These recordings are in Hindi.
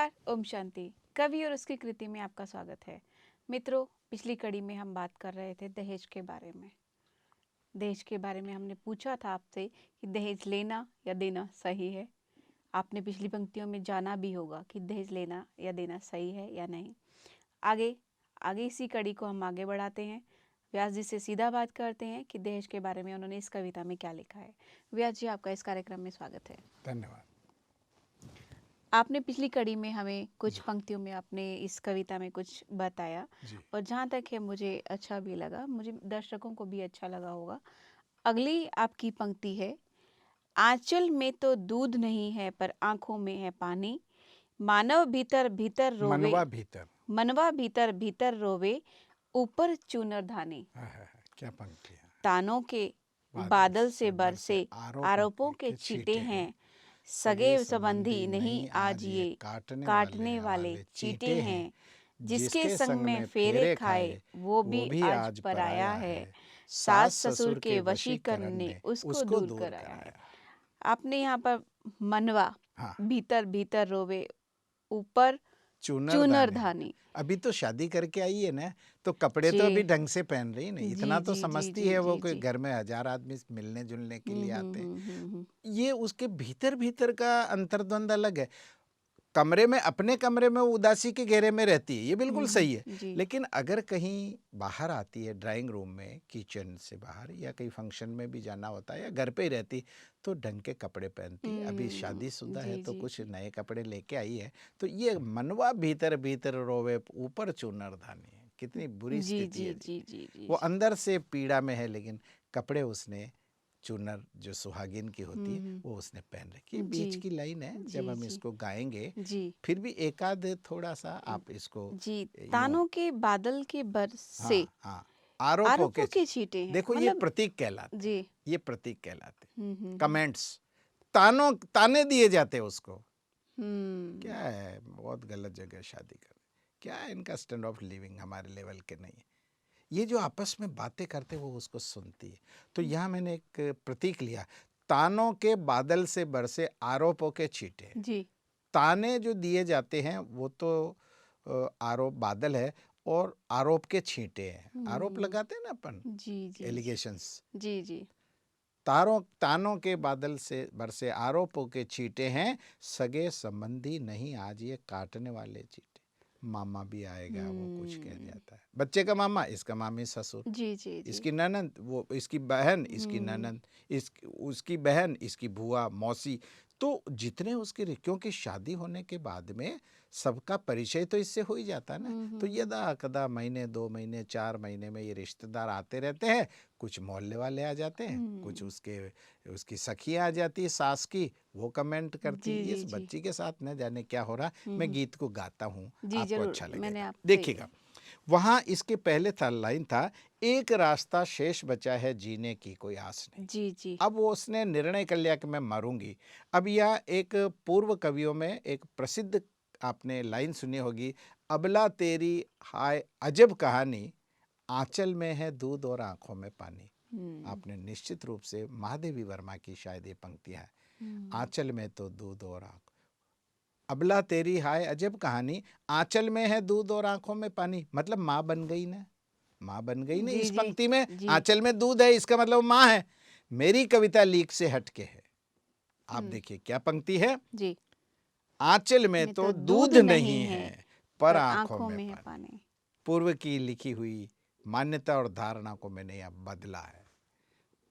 नमस्कार, ओम शांति। कवि और उसकी कृति में आपका स्वागत है। मित्रों, पिछली कड़ी में हम बात कर रहे थे दहेज के बारे में। दहेज के बारे में हमने पूछा था आपसे कि दहेज लेना या देना सही है। आपने पिछली पंक्तियों में जाना भी होगा कि दहेज लेना या देना सही है या नहीं। आगे आगे इसी कड़ी को हम आगे बढ़ाते हैं। व्यास जी से सीधा बात करते हैं कि दहेज के बारे में उन्होंने इस कविता में क्या लिखा है। व्यास जी, आपका इस कार्यक्रम में स्वागत है। धन्यवाद। आपने पिछली कड़ी में हमें कुछ पंक्तियों में आपने इस कविता में कुछ बताया और जहाँ तक है मुझे अच्छा भी लगा, मुझे दर्शकों को भी अच्छा लगा होगा। अगली आपकी पंक्ति है, आंचल में तो दूध नहीं है पर आंखों में है पानी, मानव भीतर भीतर रोवे, मनवा भीतर भीतर रोवे, ऊपर चूनर धानी। क्या पंक्ति है। तानों के बादल से बरसे आरोपों के छींटे हैं, सगे संबंधी नहीं आज ये काटने वाले चींटे हैं, जिसके संग में फेरे खाए वो भी आज पराया है, सास ससुर के वशीकरण ने उसको दूर कराया है। आपने यहाँ पर मनवा भीतर भीतर रोवे, ऊपर चूनर धानी। अभी तो शादी करके आई है ना, तो कपड़े तो अभी ढंग से पहन रही नहीं, इतना तो समझती है वो कि घर में 1000 आदमी मिलने जुलने के लिए आते हैं। ये उसके भीतर भीतर का अंतर्द्वंद अलग है। कमरे में, अपने कमरे में वो उदासी के घेरे में रहती है, ये बिल्कुल सही है। लेकिन अगर कहीं बाहर आती है, ड्राइंग रूम में, किचन से बाहर या कहीं फंक्शन में भी जाना होता है या घर पे ही रहती, तो ढंग के कपड़े पहनती है। अभी शादीशुदा है तो कुछ नए कपड़े लेके आई है। तो ये मनवा भीतर भीतर रोवे ऊपर चूनर धानी है, कितनी बुरी स्थिति है। वो अंदर से पीड़ा में है, लेकिन कपड़े उसने चूनर जो सुहागिन की होती है वो उसने पहन रखी। बीच की लाइन है, जब हम इसको गाएंगे फिर भी एकाध थोड़ा सा आप इसको तानों के बादल के बरसे आरोपों के छींटे हैं। देखो ये प्रतीक कहलाते, ये प्रतीक कहलाते। कमेंट्स, ताने दिए जाते उसको। क्या है, बहुत गलत जगह शादी कर, क्या है इनका स्टैंड ऑफ लिविंग हमारे लेवल के नहीं है। ये जो आपस में बातें करते वो उसको सुनती है। तो यहाँ मैंने एक प्रतीक लिया, तानों के बादल से बरसे आरोपों के छींटे। ताने जो दिए जाते हैं वो तो आरोप बादल है और आरोप के छींटे हैं। आरोप लगाते हैं ना अपन, एलिगेशंस। तानों के बादल से बरसे आरोपों के छींटे हैं, सगे संबंधी नहीं आज ये काटने वाले चींटे। मामा भी आएगा, वो कुछ कह जाता है। बच्चे का मामा, इसका मामी ससुर, इसकी ननद, वो इसकी बहन, इसकी ननद, उसकी बहन, इसकी बुआ, मौसी। तो जितने उसके, क्योंकि शादी होने के बाद में सबका परिचय तो इससे हो ही जाता है ना। तो यदा कदा महीने 2 महीने 4 महीने में ये रिश्तेदार आते रहते हैं। कुछ मोहल्ले वाले आ जाते हैं, कुछ उसकी सखी आ जाती है, सास की, वो कमेंट करती है इस बच्ची के साथ न जाने क्या हो रहा। मैं गीत को गाता हूँ, आपको अच्छा लगेगा, देखिएगा। वहां इसके पहले था, लाइन था, एक रास्ता शेष बचा है जीने की कोई आस नहीं। अब वो उसने निर्णय कर लिया कि मैं मरूंगी। अब यह एक पूर्व कवियों में एक प्रसिद्ध आपने लाइन सुनी होगी, अबला तेरी हाय अजब कहानी, आंचल में है दूध और आंखों में पानी। आपने निश्चित रूप से महादेवी वर्मा की शायद ये पंक्तियां है, आंचल में तो दूध और आंख, अबला तेरी हाय अजब कहानी, आंचल में है दूध और आंखों में पानी। मतलब माँ बन गई ना, माँ बन गई ना। इस पंक्ति में आंचल में दूध है, इसका मतलब माँ है। मेरी कविता लीक से हटके है। आप देखिए क्या पंक्ति है, आंचल में तो दूध नहीं है पर आंखों में पानी। पूर्व की लिखी हुई मान्यता और धारणा को मैंने अब बदला है।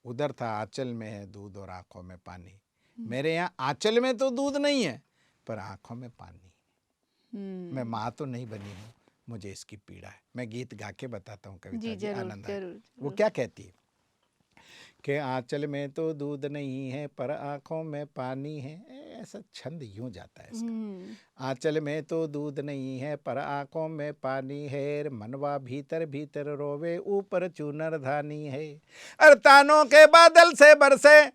उधर था आंचल में है दूध और आंखों में पानी, मेरे यहाँ आंचल में तो दूध नहीं है पर आंखों में पानी। मैं माँ तो नहीं बनी हूँ, मुझे इसकी पीड़ा है। मैं गीत गा के बताता हूँ कविता जी, आनंद आए। वो क्या कहती है कि आंचल में तो दूध नहीं है पर आंखों में पानी है। ऐसा छंद यूं जाता है इसका। आंचल में तो दूध नहीं है पर आंखों में पानी है, मनवा भीतर भीतर रोवे ऊपर चूनर धानी है। अरे तानों के बादल से बरसे,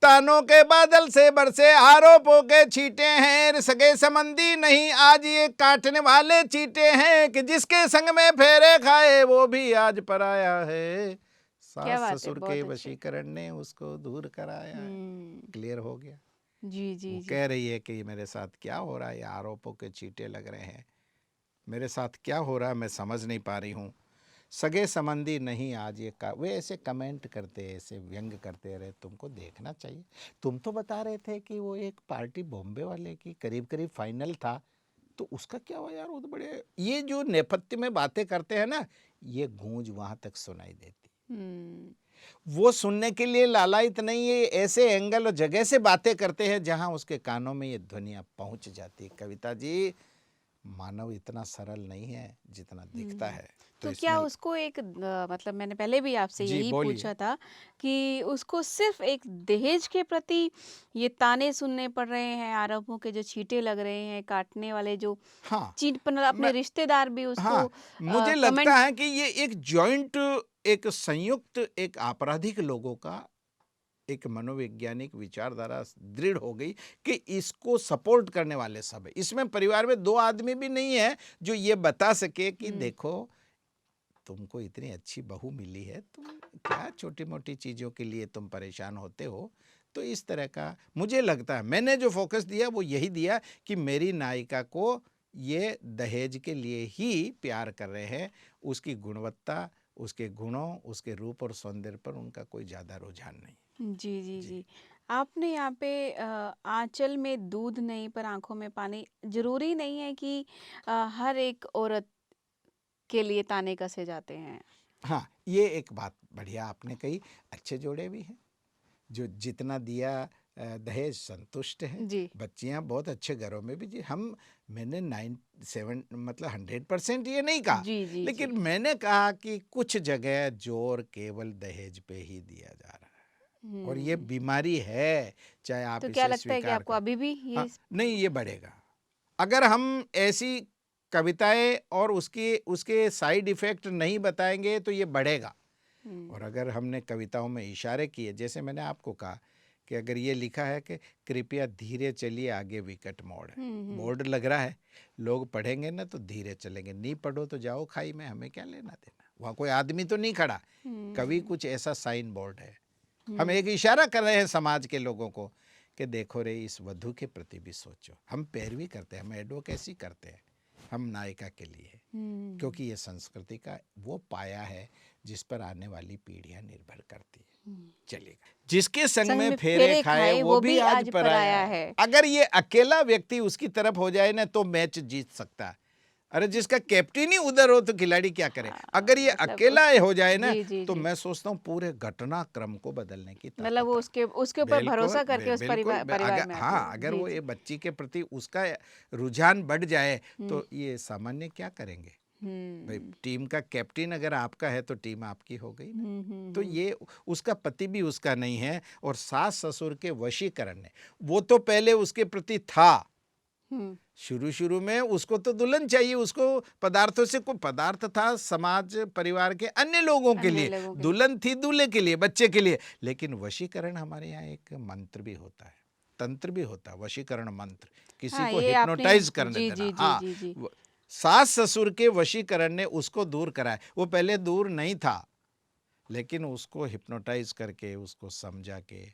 तानों के बादल से बरसे आरोपों के छींटे हैं, सगे संबंधी नहीं आज ये काटने वाले चींटे हैं, कि जिसके संग में फेरे खाए वो भी आज पराया है, सास ससुर के वशीकरण ने उसको दूर कराया। क्लियर हो गया। जी, जी, वो जी। कह रही है कि मेरे साथ क्या हो रहा है, ये आरोपों के छींटे लग रहे हैं, मेरे साथ क्या हो रहा है मैं समझ नहीं पा रही हूँ। सगे संबंधी नहीं आज ये का वे ऐसे कमेंट करते, ऐसे व्यंग करते रहे। तुमको देखना चाहिए। तुम तो बता रहे थे कि वो एक पार्टी बॉम्बे वाले की करीब करीब फाइनल था, तो उसका क्या हुआ यार? वो तो बड़े ये जो नेपथ्य में बातें करते हैं ना, ये गूंज वहां तक सुनाई देती। हम्म। वो सुनने के लिए लालायित नहीं है, ऐसे एंगल और जगह से बातें करते हैं जहां उसके कानों में ये ध्वनियां पहुंच जाती है। कविता जी, मानव इतना सरल नहीं है जितना दिखता हम्म। है। तो तो क्या इसमें उसको एक मतलब मैंने पहले भी आपसे जी यही बोलिए। पूछा था कि उसको सिर्फ एक दहेज के प्रति ये ताने सुनने पड़ रहे हैं, आरोपों के जो छींटे लग रहे हैं, काटने वाले जो हाँ, चीट पर अपने मैं रिश्तेदार भी उसको हाँ, मुझे लगता कमेंट। है कि ये एक जॉइंट, एक संयुक्त, एक आपराधिक लोगों का एक मनोवैज्ञानिक विचारधारा दृढ़ हो गई कि इसको सपोर्ट करने वाले सब है। इसमें परिवार में 2 आदमी भी नहीं है जो ये बता सके कि हम्म। देखो, तुमको इतनी अच्छी बहू मिली है, तुम क्या छोटी-मोटी चीज़ों के लिए तुम परेशान होते हो। तो इस तरह का मुझे लगता है, मैंने जो फ़ोकस दिया वो यही दिया कि मेरी नायिका को ये दहेज के लिए ही प्यार कर रहे हैं। उसकी गुणवत्ता, उसके गुणों, उसके रूप और सौंदर्य पर उनका कोई ज़्यादा रुझान नहीं। जी, जी, जी। जी। आपने यहाँ पे आँचल में दूध नहीं पर आँखों में पानी, ज़रूरी नहीं है कि हर एक औरत के लिए ताने कसे जाते हैं। हाँ, ये एक बात बढ़िया आपने कही। अच्छे जोड़े भी हैं, जो जितना दिया दहेज संतुष्ट हैं। जी। बच्चियाँ बहुत अच्छे घरों में भी जी हम मैंने 97 मतलब 100% ये नहीं कहा, जी, जी, जी। लेकिन मैंने कहा कि कुछ जगह जोर केवल दहेज पे ही दिया जा रहा है और ये हुँ। बीमारी है, चाहे तो आप क्या इसे लगता है कि स्वीकार आपको करें। अभी भी हाँ, ये नहीं ये बढ़ेगा। अगर हम ऐसी कविताएँ और उसकी उसके साइड इफ़ेक्ट नहीं बताएँगे तो ये बढ़ेगा। और हुँ। अगर हमने कविताओं में इशारे किए, जैसे मैंने आपको कहा कि अगर ये लिखा है कि कृपया धीरे चलिए आगे विकट मोड़ है, हुँ, हुँ। बोर्ड लग रहा है, लोग पढ़ेंगे ना तो धीरे चलेंगे, नहीं पढ़ो तो जाओ खाई में, हमें क्या लेना देना, वहाँ कोई आदमी तो नहीं खड़ा। कवि हुँ, कुछ ऐसा साइन बोर्ड है, हम एक हुँ। इशारा कर रहे हैं समाज के लोगों को कि देखो रे, इस वधु के प्रति भी सोचो। हम पैरवी करते हैं, हम एडवोकेसी करते हैं, हम नायिका के लिए, हुँ, क्योंकि ये संस्कृति का वो पाया है जिस पर आने वाली पीढ़ियां निर्भर करती है। हुँ। चलेगा, जिसके संग संग में में फेरे फेरे खाए खाए वो वो भी भी आज आज पराया पराया है। है। अगर ये अकेला व्यक्ति उसकी तरफ हो जाए ना तो मैच जीत सकता है। अरे जिसका कैप्टन ही उधर हो तो खिलाड़ी क्या करे? अगर ये मतलब अकेला उस हो जाए ना जी, जी, तो जी। मैं सोचता हूँ पूरे घटनाक्रम को बदलने की मतलब वो ताकत रखता उसके है। उसके ऊपर बिल्कुल, भरोसा करके उस बिल्कुल, परिवार अगर में आती हाँ, है। अगर जी, वो ये जी। बच्ची के प्रति उसका रुझान बढ़ जाए हुँ, तो ये सामान्य क्या करेंगे? भाई हुँ। टीम का कैप्टन अगर आपका है तो टीम आपकी हो गई ना। हुँ, हुँ, तो हुँ। ये उसका पति भी उसका नहीं है और सास ससुर के वशीकरण ने, वो तो पहले उसके प्रति था। हुँ। शुरू शुरू में उसको तो दुल्हन चाहिए, उसको पदार्थों से कोई पदार्थ था समाज परिवार के अन्य लोगों के अन्य लिए, लोगों के लिए। दुल्हन थी दूल्हे के लिए, बच्चे के लिए। लेकिन वशीकरण हमारे यहाँ एक मंत्र भी होता है, तंत्र भी होता है, वशीकरण मंत्र, किसी हाँ, को ये आपने हिप्नोटाइज करने जी, देना। जी, जी, हाँ, जी, जी। सास ससुर के वशीकरण ने उसको दूर कराया। वो पहले दूर नहीं था, लेकिन उसको हिप्नोटाइज करके, उसको समझा के,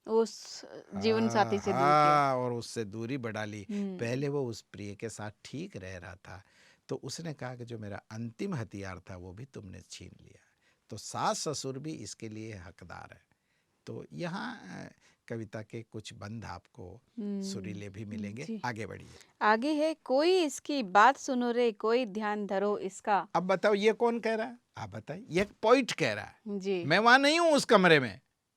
उस जीवन साथी हाँ से दूर किया। हाँ, और उससे दूरी बढ़ा ली। हुँ, पहले वो उस प्रिय के साथ ठीक रह रहा था, तो उसने कहा कि जो मेरा अंतिम हथियार था वो भी तुमने छीन लिया। तो सास ससुर भी इसके लिए हकदार है। तो यहाँ कविता के कुछ बंध आपको हुँ। सुरीले भी मिलेंगे। जी। आगे बढ़िए। आगे है, कोई इसकी बात सुनो रे, कोई ध्यान धरो इसका। अब बताओ ये कौन कह रहा है? आप बताइए। ये एक पोइट कह रहा है, जी। मैं वहां नहीं हूं उस कमरे में,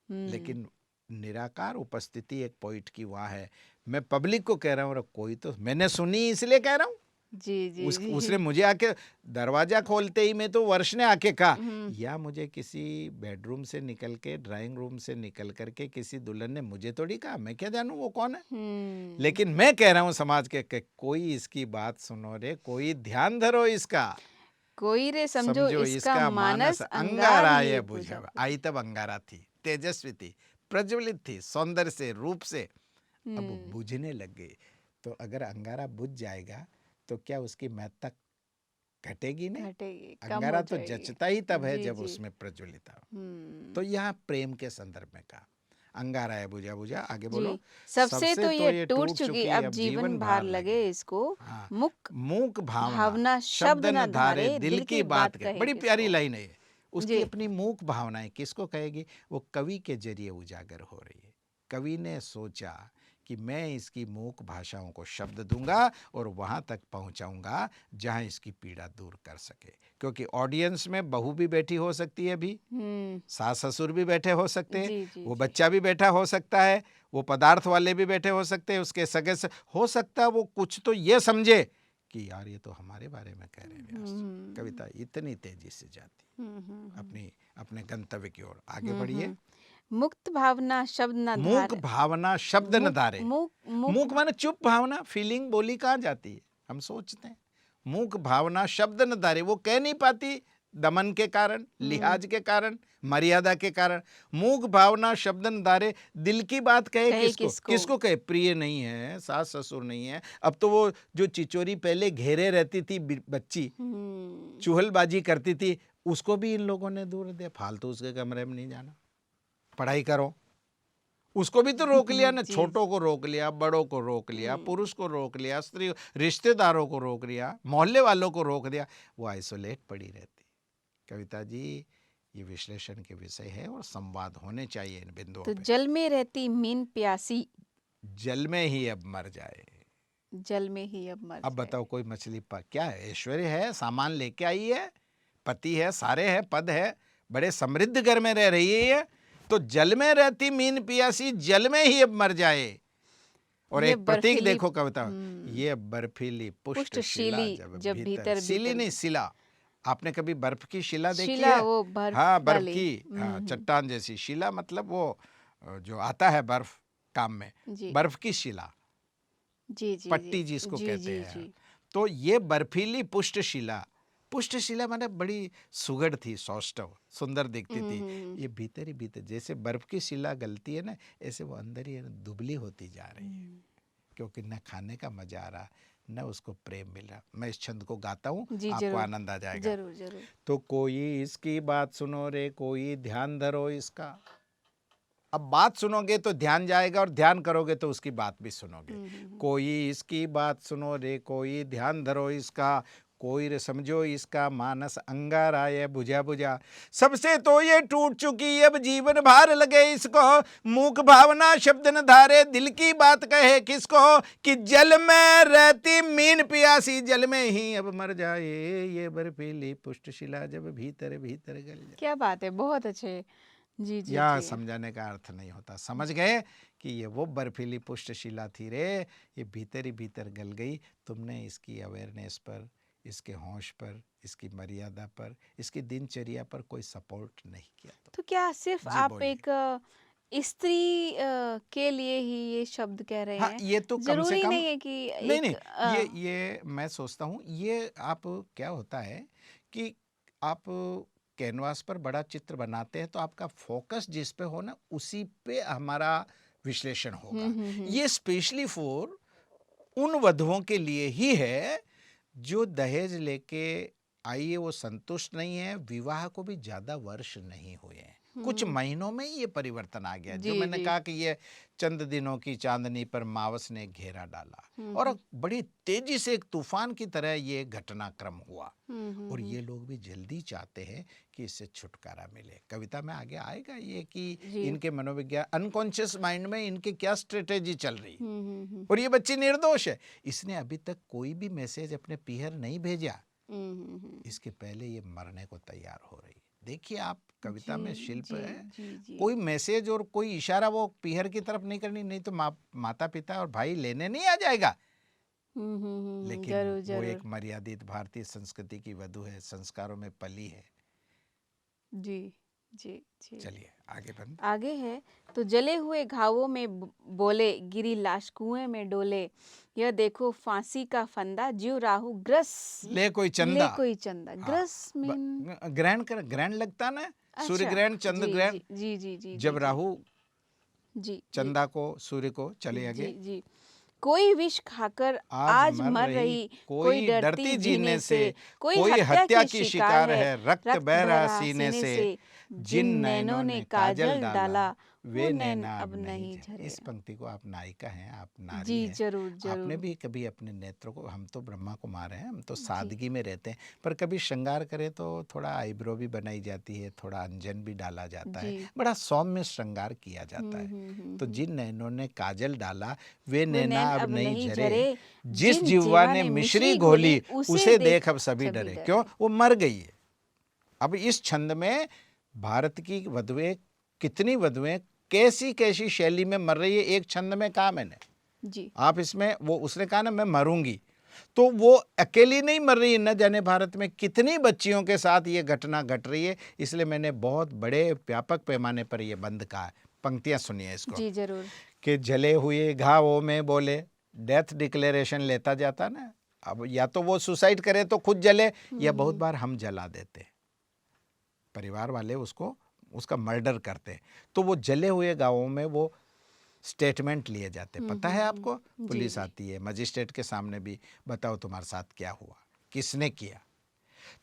हुँ। लेकिन निराकार उपस्थिति एक पोइट की वहाँ है। मैं पब्लिक को कह रहा हूँ, कोई तो मैंने सुनी इसलिए कह रहा हूँ। जी, जी, उसने जी। मुझे आके दरवाजा खोलते ही में तो वर्ष ने आके कहा, हुँ, या मुझे किसी बेडरूम से निकल के, ड्राइंग रूम से निकल करके किसी दुल्हन ने मुझे थोड़ी कहा, मैं क्या जानूं वो कौन है। हुँ। लेकिन मैं कह रहा हूँ समाज के कोई इसकी बात सुनो रे, कोई ध्यान धरो इसका, कोई रे समझो समझो इसका इसका मानस मानस अंगार अंगारा ही ये बुझा बुझावा। बुझा। आई तब अंगारा थी, तेजस्वी थी, प्रज्वलित थी, सौंदर्य से, रूप से। अब हुँ। बुझने लग गई। तो अगर अंगारा बुझ जाएगा तो क्या उसकी महत्ता घटेगी? नहीं। घटेगी, कम हो अंगारा तो जाएगी। जचता ही तब है जी, जब जी। उसमें प्रज्वलित हो। हुँ। तो यहाँ प्रेम के संदर्भ में कहा। अंगारा है बुझा बुझा, आगे बोलो। जी, सबसे तो ये टूट चुकी अब अब जीवन भार लगे इसको, हाँ, मुक मूक भावना भावना शब्द शब्द न न धारे धारे दिल की बात कहे। बड़ी प्यारी किसको। लाइन है ये। उसकी जी। अपनी मूक भावनाएं किसको कहेगी? वो कवि के जरिए उजागर हो रही है। कवि ने सोचा कि मैं इसकी मूक भाषाओं को शब्द दूंगा और वहां तक पहुंचाऊंगा जहां इसकी पीड़ा दूर कर सके, क्योंकि ऑडियंस में बहू भी बैठी हो सकती है, भी सास ससुर भी बैठे हो सकते हैं, जी जी वो जी। बच्चा भी बैठा हो सकता है, वो पदार्थ वाले भी बैठे हो सकते हैं, उसके सगे से हो सकता है वो कुछ तो ये समझे कि यार ये तो हमारे बारे में कह रहे हैं व्यास जी। कविता इतनी तेजी से जाती अपनी अपने गंतव्य की ओर। आगे बढ़िए। मुक्त भावना शब्द न मूक धारे। भावना शब्द न धारे। मूक मूक मूक माने चुप भावना, फीलिंग बोली कहाँ जाती है? हम सोचते हैं। मूक भावना शब्द न धारे, वो कह नहीं पाती दमन के कारण, लिहाज के कारण, मर्यादा के कारण। मूक भावना शब्द न धारे, दिल की बात कहे किसको? किसको कहे? प्रिय नहीं है, सास ससुर नहीं है। अब तो वो जो चिचोरी पहले घेरे रहती थी बच्ची, चुहलबाजी करती थी, उसको भी इन लोगों ने दूर दिया। फालतू उसके कमरे में नहीं जाना, पढ़ाई करो। उसको भी तो रोक लिया ना। छोटों को रोक लिया, बड़ों को रोक लिया, पुरुष को रोक लिया, स्त्री, रिश्तेदारों को रोक लिया, मोहल्ले वालों को रोक दिया। वो आइसोलेट पड़ी रहती। कविता जी, ये विश्लेषण के विषय है और संवाद होने चाहिए इन बिंदुओं तो पे। जल में रहती मीन प्यासी, जल में ही अब मर जाए। जल में ही अब मर अब जाए। बताओ, कोई मछली पर क्या है? ऐश्वर्य है, सामान लेके आई है, पति है, सारे है, पद है, बड़े समृद्ध घर में रह रही है ये, तो जल में रहती मीन पियासी जल में ही अब मर जाए। और एक प्रतीक देखो कविता, ये बर्फीली पुष्ट शिला जब भीतर, शिली नहीं शिला। आपने कभी बर्फ की शिला देखी है? वो बर्फ हाँ, बर्फ की चट्टान जैसी शिला, मतलब वो जो आता है बर्फ काम में, बर्फ की शिला, जी जी पट्टी जिसको कहते हैं। तो ये बर्फीली पुष्ट शिला, पुष्ट शिला माने बड़ी सुगढ़ थी, सौष्ठव, सुंदर दिखती थी। ये भीतर ही भीतर जैसे बर्फ की शिला गलती है ना, ऐसे वो अंदर ही दुबली होती जा रही है, क्योंकि न खाने का मजा आ रहा, न उसको प्रेम मिल रहा। मैं इस छंद को गाता हूँ, आपको आनंद आ जाएगा। जरूर जरूर। तो कोई इसकी बात सुनो रे, कोई ध्यान धरो इसका। अब बात सुनोगे तो ध्यान जाएगा, और ध्यान करोगे तो उसकी बात भी सुनोगे। कोई इसकी बात सुनो रे, कोई ध्यान धरो इसका, कोई रे समझो इसका मानस अंगारा ये बुझा बुझा। सबसे तो ये टूट चुकी अब जीवन भार लगे इसको, मूक भावना शब्द न धारे दिल की बात कहे किसको, कि जल में रहती मीन प्यासी जल में ही अब मर जाए, ये बर्फीली पुष्ट शिला जब भीतर भीतर गल जाए। क्या बात है, बहुत अच्छे। जी जी या जी। समझाने का अर्थ नहीं होता, समझ गए कि ये वो बर्फीली पुष्ट शिला थी रे, ये भीतर ही भीतर गल गई। तुमने इसकी अवेयरनेस पर, इसके होश पर, इसकी मर्यादा पर, इसकी दिनचर्या पर कोई सपोर्ट नहीं किया। तो क्या सिर्फ आप एक स्त्री के लिए ही ये शब्द कह रहे हैं? ये तो कम से जरूरी कम नहीं है कि नहीं, ये मैं सोचता हूँ, ये आप क्या होता है कि आप कैनवास पर बड़ा चित्र बनाते हैं तो आपका फोकस जिस पे हो ना, उसी पे हमारा विश्लेषण होगा। ये स्पेशली फॉर उन वधुओं के लिए ही है जो दहेज लेके आई है, वो संतुष्ट नहीं है, विवाह को भी ज्यादा वर्ष नहीं हुए हैं, कुछ महीनों में ये परिवर्तन आ गया। जो मैंने कहा कि ये चंद दिनों की चांदनी पर मावस ने घेरा डाला, और बड़ी तेजी से एक तूफान की तरह ये घटनाक्रम हुआ, और ये लोग भी जल्दी चाहते हैं कि इससे छुटकारा मिले। कविता में आगे आएगा ये कि इनके मनोविज्ञान, अनकॉन्शियस माइंड में इनके क्या स्ट्रेटेजी चल रही, और ये बच्ची निर्दोष है, इसने अभी तक कोई भी मैसेज अपने पीहर नहीं भेजा, इसके पहले ये मरने को तैयार हो रही है। देखिए आप, कविता में शिल्प है, कोई मैसेज और कोई इशारा वो पीहर की तरफ नहीं करनी, नहीं तो माता पिता और भाई लेने नहीं आ जाएगा। लेकिन वो एक मर्यादित भारतीय संस्कृति की वधु है, संस्कारों में पली है। जी जी जी। चलिए आगे बढ़ें। आगे है, तो जले हुए घावों में बोले, गिरी लाश कुएं में डोले, यह देखो फांसी का फंदा, ज्यों राहु ग्रस ले कोई चंदा, ले कोई चंदा। ग्रस मीन ग्रहण कर, ग्रहण लगता ना, सूर्य ग्रहण, चंद्र ग्रहण। जी जी जी। जब राहु जी चंदा को, सूर्य को, चले आगे। जी जी। कोई विष खाकर आज मर रही, कोई डरती जीने से, कोई हत्या की शिकार है, रक्त बह रहा सीने से, जिन नैनों ने काजल डाला, वे नैना अब नहीं नहीं झरे। झरे। इस पंक्ति को, आप नायिका हैं, आप नारी जी हैं, जरूर आपने जरूर। भी कभी अपने नेत्रों को, हम तो ब्रह्मा कुमार हैं, हम तो जी सादगी में रहते हैं, पर कभी श्रृंगार करें तो थोड़ा आईब्रो भी बनाई जाती है, थोड़ा अंजन भी डाला जाता है, जी। बड़ा सौम्य श्रृंगार किया जाता है। तो हम्म। जिन नैनों ने काजल डाला, वे वे नैना नैन अब अब नहीं नहीं झरे, झरे, जिस जिन जिह्वा जीवा ने ने मिश्री मिश्री घोली, घोली, उसे देख अब सभी सभी डरे। डरे। क्यों? वो मर गई है। अब इस छंद में भारत की वधुएं, कितनी वधुएं कैसी कैसी शैली में मर रही है, एक छंद में कहा मैंने। जी आप इसमें, वो उसने कहा ना मैं मरूंगी, तो वो अकेली नहीं मर रही है, न जाने भारत में कितनी बच्चियों के साथ ये घटना घट रही है। इसलिए मैंने बहुत बड़े व्यापक पैमाने पर ये बंद कहा है। पंक्तियां सुनिए इसको, जी जरूर। कि जले हुए घावों में बोले, डेथ डिक्लेरेशन लेता जाता ना। अब या तो वो सुसाइड करे तो खुद जले, या बहुत बार हम जला देते, परिवार वाले उसको, उसका मर्डर करते, तो वो जले हुए गांवों में वो स्टेटमेंट लिए जाते। पता है आपको, जी पुलिस जी। आती है, मजिस्ट्रेट के सामने भी, बताओ तुम्हारे साथ क्या हुआ, किसने किया।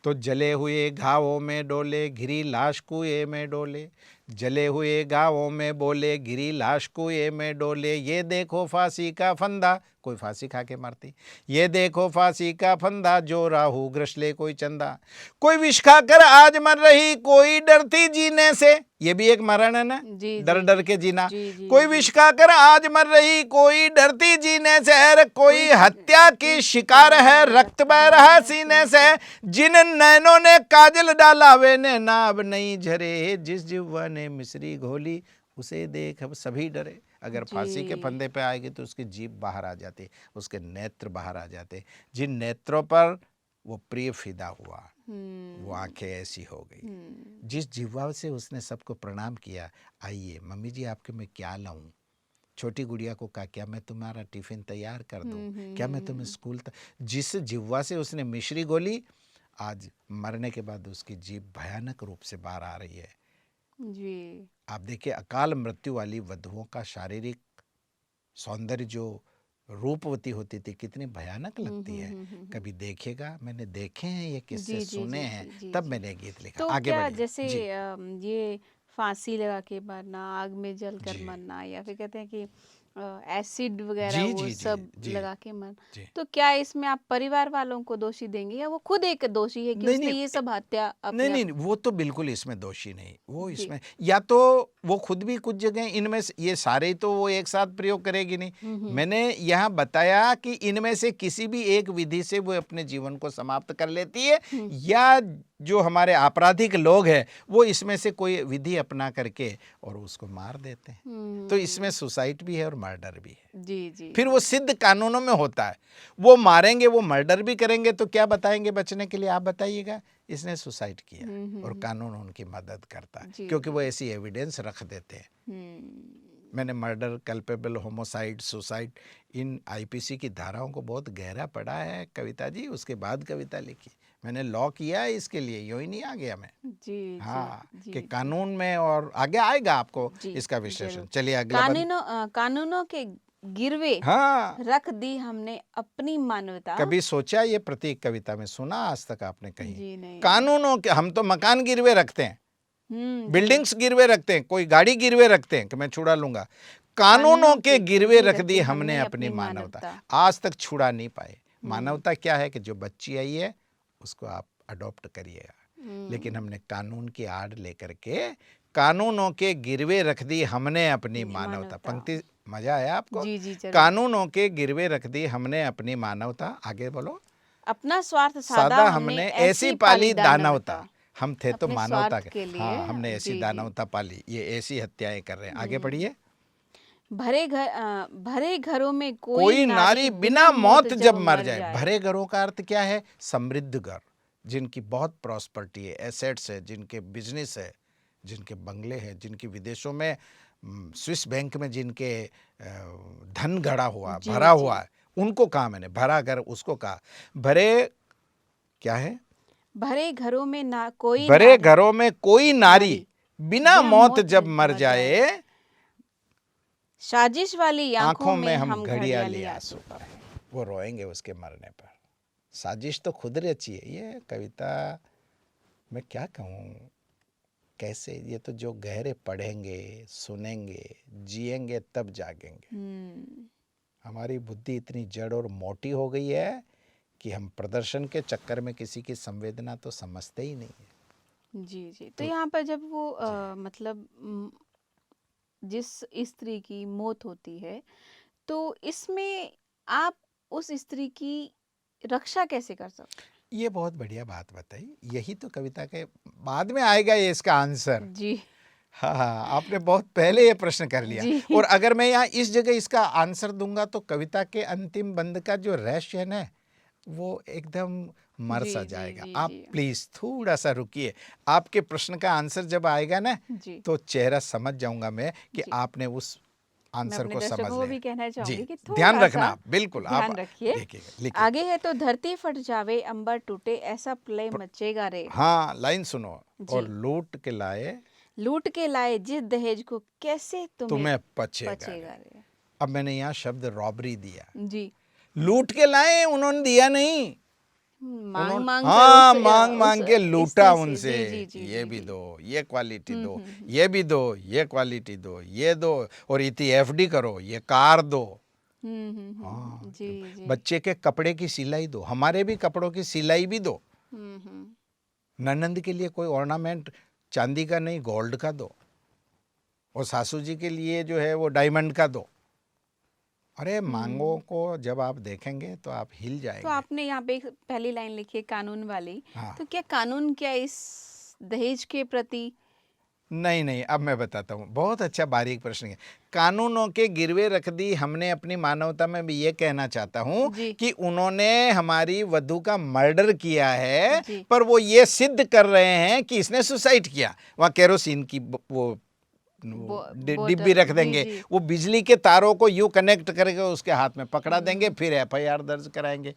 तो जले हुए घावों में डोले, घिरी लाश कुएं में डोले, जले हुए घावों में बोले, घिरी लाश कुएं में डोले, ये देखो फांसी का फंदा, कोई फांसी खा के मरती, ये देखो फांसी का फंदा, जो राहु ग्रसले कोई चंदा, कोई विष खाकर आज मर रही, कोई डरती जीने से, ये भी एक मरण है ना, जी डर जी डर जी। के जीना। जी जी कोई जी। विष खाकर आज मर रही, कोई डरती जीने से, अरे कोई हत्या की शिकार है, रक्त बह रहा सीने से, जिन नैनों ने काजल डाला, वे नैना अब नहीं झरे, जिस जिह्वा ने मिश्री घोली, उसे देख अब सभी डरे। अगर फांसी के जी। फंदे पे आएगी तो उसकी जीभ बाहर आ जाती, उसके नेत्र बाहर आ जाते, जिन नेत्रों पर वो प्रिय फिदा हुआ, वो आंखें ऐसी हो गई, जिस जिह्वा से उसने सबको प्रणाम किया। आइए मम्मी जी, आपके मैं क्या लाऊं। छोटी गुड़िया को कहा, क्या मैं तुम्हारा टिफिन तैयार कर दूं, क्या मैं तुम्हें स्कूल जिस जिह्वा से उसने मिश्री घोली, आज मरने के बाद उसकी जीभ भयानक रूप से बाहर आ रही है। जी आप देखिए, अकाल मृत्यु वाली वधुओं का शारीरिक सौंदर्य जो रूपवती होती थी, कितनी भयानक लगती है। कभी देखिएगा, मैंने देखे हैं ये किस्से, जी जी सुने जी हैं, जी जी तब जी। मैंने गीत लिखा। तो आगे क्या बढ़िए जैसे जी। ये फांसी लगा के मरना, आग में जल कर जी मरना, या फिर कहते हैं कि एसिड वगैरह जी वो जी जी सब जी लगा के मरना, जी। तो क्या इसमें आप परिवार वालों को दोषी देंगे, या वो खुद एक दोषी है कि नहीं उसने नहीं ये सब हत्या नहीं अपने नहीं, वो तो बिल्कुल इसमें दोषी नहीं। वो जी। इसमें, या तो वो खुद भी कुछ जगह, इनमें से ये सारे तो वो एक साथ प्रयोग करेगी नहीं। मैंने यहाँ बताया कि इनमें से किसी भी एक विधि से वो अपने जीवन को समाप्त कर लेती है, या जो हमारे आपराधिक लोग हैं वो इसमें से कोई विधि अपना करके और उसको मार देते हैं। तो इसमें सुसाइड भी है और मर्डर भी है। जी जी फिर वो सिद्ध कानूनों में होता है, वो मारेंगे, वो मर्डर भी करेंगे, तो क्या बताएंगे बचने के लिए, आप बताइएगा। इसने सुसाइड किया और कानून उनकी मदद करता है, जी क्योंकि जी। वो ऐसी एविडेंस रख देते हैं। मैंने मर्डर, कल्पेबल, होमोसाइड, सुसाइड, इन आईपीसी की धाराओं को बहुत गहरा पढ़ा है कविता जी, उसके बाद कविता लिखी। मैंने लॉ किया है इसके लिए, यूं ही नहीं आ गया मैं। जी हाँ, जी कि जी कानून में, और आगे आएगा आपको जी इसका विश्लेषण। जरूर। चलिए अगला बंद। कानूनों के गिरवे हाँ, रख दी हमने अपनी मानवता। कभी सोचा ये प्रतीक कविता में सुना आज तक आपने कहीं? जी नहीं। कानूनों के, हम तो मकान गिरवे रखते हैं, जी। बिल्डिंग्स गिरवे रखते हैं, कोई गाड़ी गिरवे रखते हैं कि मैं छुड़ा लूंगा। कानूनों के गिरवे रख दी हमने अपनी मानवता। आज तक छुड़ा नहीं पाए। मानवता क्या है कि जो बच्ची आई है उसको आप अडॉप्ट करिएगा, लेकिन हमने कानून की आड़ लेकर के कानूनों के गिरवे रख दी हमने अपनी मानवता। पंक्ति मजा आया आपको? जी जी जरूर। कानूनों के गिरवे रख दी हमने अपनी मानवता। आगे बोलो। अपना स्वार्थ सादा सादा हमने ऐसी पाली दानवता। हम थे तो अपने मानवता स्वार्थ के लिए। हाँ, हमने ऐसी जी जी। दानवता पाली, ये ऐसी हत्याएं कर रहे हैं। आगे पढ़िए। भरे घरों में कोई नारी बिना मौत जब मर जाए। भरे घरों का अर्थ क्या है? समृद्ध घर, जिनकी बहुत प्रॉस्पर्टी है, एसेट्स है, जिनके बिजनेस है, जिनके बंगले हैं, जिनकी विदेशों में स्विस बैंक में जिनके धन गड़ा हुआ, जी भरा जी। हुआ है, उनको कहा मैंने। भरा घर उसको कहा। भरे क्या है? भरे घरों में ना कोई भरे नारी, घरों में कोई नारी बिना मौत जब मर जाए, साजिश वाली आंखों में हम हम घड़ियाली आंसू पाए। वो रोएंगे उसके मरने पर। साजिश तो खुद रची है। ये कविता मैं क्या कहूँ, कैसे, ये तो जो गहरे पढ़ेंगे, सुनेंगे, जिएंगे तब जागेंगे। हमारी बुद्धि इतनी जड़ और मोटी हो गई है कि हम प्रदर्शन के चक्कर में किसी की संवेदना तो समझते ही नहीं है। जी जी। तो यहाँ पर जब वो मतलब जिस स्त्री की मौत होती है, तो इसमें आप उस स्त्री की रक्षा कैसे कर सकते? ये बहुत बढ़िया बात बताई। यही तो कविता के बाद में आएगा ये इसका आंसर। जी हाँ हाँ, आपने बहुत पहले ये प्रश्न कर लिया। जी और अगर मैं यहाँ इस जगह इसका आंसर दूंगा तो कविता के अंतिम बंद का जो रहस्य है ना, वो एकदम मर जी सा जी जाएगा। जी आप जी प्लीज थोड़ा सा रुकिए। आपके प्रश्न का आंसर जब आएगा ना, जी तो चेहरा समझ जाऊंगा मैं कि जी। आपने उस मैं आंसर अपने को समझ दर्शकों को लिया। भी कहना जी, चाहूंगी कि ध्यान थोड़ा रखना सा आप, बिल्कुल आप ध्यान रखिए। देखिएगा, लिखिए। आगे है तो धरती फट जावे अंबर टूटे ऐसा प्रलय मचेगा रे। हाँ, लाइन सुनो। जी। और लूट के लाए लूट के लाए जिस दहेज को कैसे तुम्हें तुम्हें पचेगा पचेगा रे। रे। अब मैंने यहाँ शब्द रॉबरी दिया। जी। लूट के लाए, उन्होंने दिया नहीं। मांग उन्होंने मांग कर हाँ, उस मांग के लूटा स्त्री से। उनसे। जी जी जी ये जी भी जी। दो, ये क्वालिटी दो, हम्म। ये भी दो, ये क्वालिटी दो, ये दो, और इतनी एफडी करो, ये कार दो। हाँ, जी जी। बच्चे के कपड़े की सिलाई दो, हमारे भी कपड़ों की सिलाई भी दो। हम्म। ननंद के लिए कोई ऑर्नामेंट चांदी का नहीं, गोल्ड का दो। और सासू जी के लिए जो है वो डायमंड का दो। अरे मांगों को जब आप देखेंगे तो आप हिल तो जाएंगे। आपने यहाँ पे एक पहली लाइन लिखी है कानून वाली। हाँ। तो क्या कानून क्या इस दहेज के प्रति? नहीं नहीं, अब मैं बताता हूँ। बहुत अच्छा बारीक प्रश्न है। कानूनों के गिरवे रख दी हमने अपनी मानवता में भी ये कहना चाहता हूँ जी कि उन्होंने हमारी वधू का मर्डर किया है, जी। पर वो ये सिद्ध कर रहे हैं कि इसने सुसाइड किया। वहाँ केरोसिन की वो डिब्बी बोतल। रख जी देंगे, जी। वो बिजली के तारों को यूं कनेक्ट करके उसके हाथ में पकड़ा देंगे, फिर एफआईआर दर्ज कराएंगे।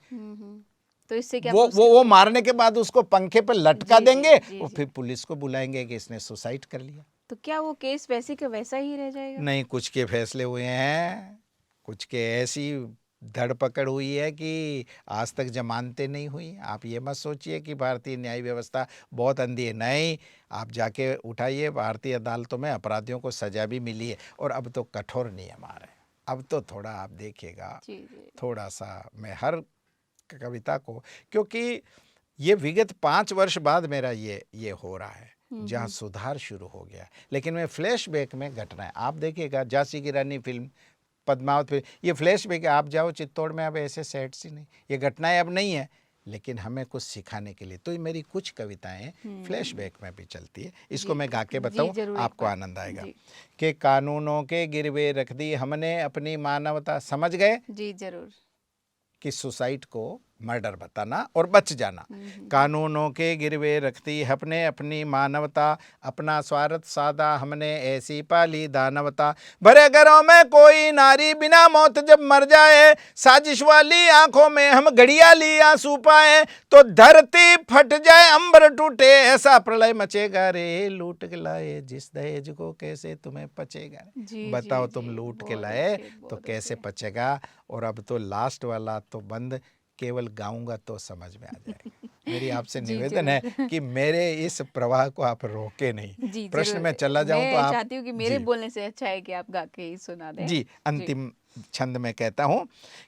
तो इससे क्या वो मारने के बाद उसको पंखे पे लटका जी जी देंगे जी और जी। फिर पुलिस को बुलाएंगे कि इसने सुसाइड कर लिया। तो क्या वो केस वैसे का वैसा ही रह जाएगा? नहीं, कुछ के फैसले हुए हैं, कुछ के ऐसी धरपकड़ हुई है कि आज तक जमानतें नहीं हुई। आप ये मत सोचिए कि भारतीय न्याय व्यवस्था बहुत अंधी है। नहीं, आप जाके उठाइए, भारतीय अदालतों में अपराधियों को सजा भी मिली है। और अब तो कठोर नियम आ रहे हैं। अब तो थोड़ा आप देखिएगा, जी जी। थोड़ा सा मैं हर कविता को, क्योंकि ये विगत 5 वर्ष बाद मेरा ये हो रहा है जहाँ सुधार शुरू हो गया। लेकिन मैं फ्लैशबैक में घटनाएं आप देखिएगा। झांसी की रानी फिल्म, पद्मावत फिल्म, ये फ्लैशबैक है। आप जाओ चित्तौड़ में, अब ऐसे सेट्स ही नहीं, ये घटनाएं अब नहीं है, लेकिन हमें कुछ सिखाने के लिए। तो मेरी कुछ कविताएं फ्लैशबैक में भी चलती है। इसको मैं गा के बताऊं, आपको आनंद आएगा। कि कानूनों के गिरवे रख दी हमने अपनी मानवता, समझ गए? जी जरूर। कि सुसाइड को मर्डर बताना और बच जाना। कानूनों के गिरवे रखती अपने अपनी मानवता, अपना स्वार्थ साधा हमने ऐसी पाली दानवता। भरे घरों में कोई नारी बिना मौत जब मर जाए, साजिश वाली आंखों में हम घड़ियाली आंसू पाए, तो धरती फट जाए अंबर टूटे ऐसा प्रलय मचेगा रे। लूट के लाए जिस दहेज को कैसे तुम्हें पचेगा रे। बताओ तुम लूट के लाए तो कैसे पचेगा। और अब तो लास्ट वाला तो बंद केवल गाऊंगा तो समझ में आ जाए। मेरी आपसे निवेदन है कि मेरे इस प्रवाह को आप रोके नहीं। जी प्रश्न में चला जाऊं तो मैं आप चाहती हूँ कि मेरे बोलने से अच्छा है कि आप गा के ही सुना दें। जी, अंतिम छंद में कहता हूं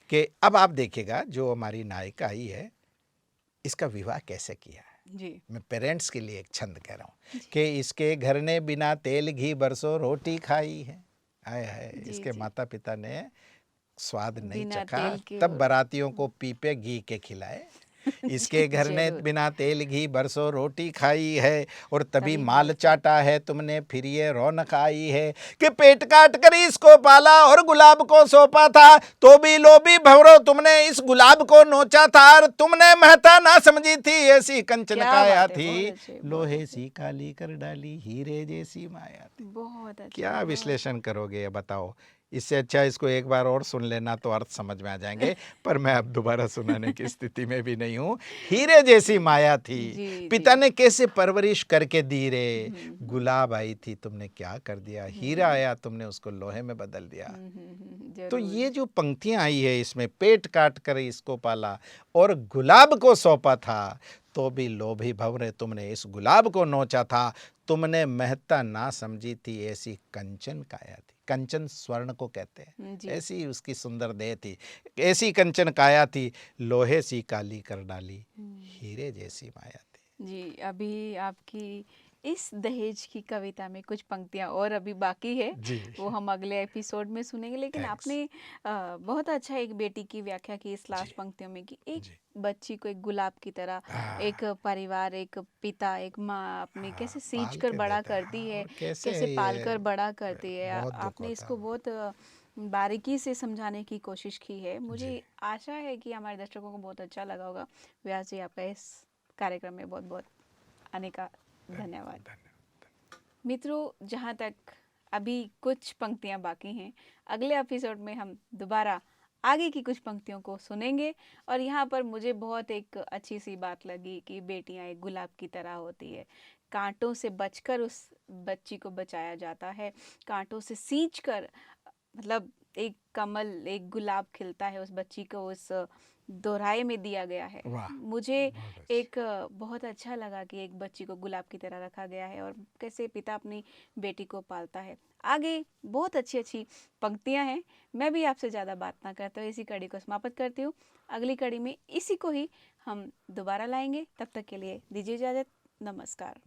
कि अब आप देखिएगा, जो हमारी नायिका आई है, इसका विवाह कैसे किया है। जी। मैं पेरेंट्स के लिए एक छंद कह रहा हूँ कि इसके घर ने बिना तेल घी बरसों रोटी खाई है। आए है, इसके माता पिता ने स्वाद नहीं चखा, तब बारातियों को पीपे घी के खिलाए। इसके घर ने बिना तेल घी बरसों रोटी खाई है, और तभी माल चाटा है तुमने फिर ये रौनक आई है। कि पेट काट कर इसको पाला और गुलाब को सौंपा था, तो भी लोभी भंवरों तुमने इस गुलाब को नोचा था। और तुमने महता ना समझी थी ऐसी कंचन काया थी, लोहे सी काली कर डाली हीरे जैसी माया थी। बहुत अच्छा। क्या विश्लेषण करोगे बताओ। इससे अच्छा इसको एक बार और सुन लेना तो अर्थ समझ में आ जाएंगे, पर मैं अब दोबारा सुनाने की स्थिति में भी नहीं हूँ। हीरे जैसी माया थी, पिता ने कैसे परवरिश करके दी रे। गुलाब आई थी तुमने क्या कर दिया, हीरा आया तुमने उसको लोहे में बदल दिया। तो ये जो पंक्तियां आई है इसमें, पेट काट कर इसको पाला और गुलाब को सौंपा था, तो भी लोभी भंवरे तुमने इस गुलाब को नोचा था। तुमने महत्ता ना समझी थी, ऐसी कंचन काया थी। कंचन स्वर्ण को कहते हैं। जी। ऐसी उसकी सुंदर देह थी, ऐसी कंचन काया थी, लोहे सी काली कर डाली, हीरे जैसी माया थी। जी, अभी आपकी इस दहेज की कविता में कुछ पंक्तियाँ और अभी बाकी है, जी, वो हम अगले एपिसोड में सुनेंगे। लेकिन थैंक्स। आपने बहुत अच्छा एक बेटी की व्याख्या की इस जी, लास्ट पंक्तियों में कि एक जी। बच्ची को एक गुलाब की तरह हाँ, एक परिवार, एक पिता, एक माँ अपनी हाँ, कैसे सींच पाल कर के बड़ा देता है। करती हाँ, है, और कैसे कैसे पाल ये कर बड़ा करती है। बहुत दुःख आपने होता इसको है। बहुत बारीकी से समझाने की कोशिश की है। जी, मुझे आशा है कि हमारे दर्शकों को बहुत अच्छा लगा होगा। व्यास जी, आपका इस कार्यक्रम में बहुत बहुत आने का धन्यवाद। धन्यवाद। मित्रों, जहाँ तक अभी कुछ पंक्तियाँ बाकी हैं, अगले एपिसोड में हम दोबारा आगे की कुछ पंक्तियों को सुनेंगे। और यहाँ पर मुझे बहुत एक अच्छी सी बात लगी कि बेटियाँ एक गुलाब की तरह होती है, कांटों से बचकर उस बच्ची को बचाया जाता है, कांटों से सींच कर, मतलब एक कमल, एक गुलाब खिलता है, उस बच्ची को उस दोराहे में दिया गया है। वाह! मुझे बहुत अच्छी। एक बहुत अच्छा लगा कि एक बच्ची को गुलाब की तरह रखा गया है और कैसे पिता अपनी बेटी को पालता है। आगे बहुत अच्छी अच्छी पंक्तियां हैं। मैं भी आपसे ज़्यादा बात ना करते हुए इसी कड़ी को समाप्त करती हूँ। अगली कड़ी में इसी को ही हम दोबारा लाएंगे। तब तक के लिए दीजिए इजाज़त। नमस्कार।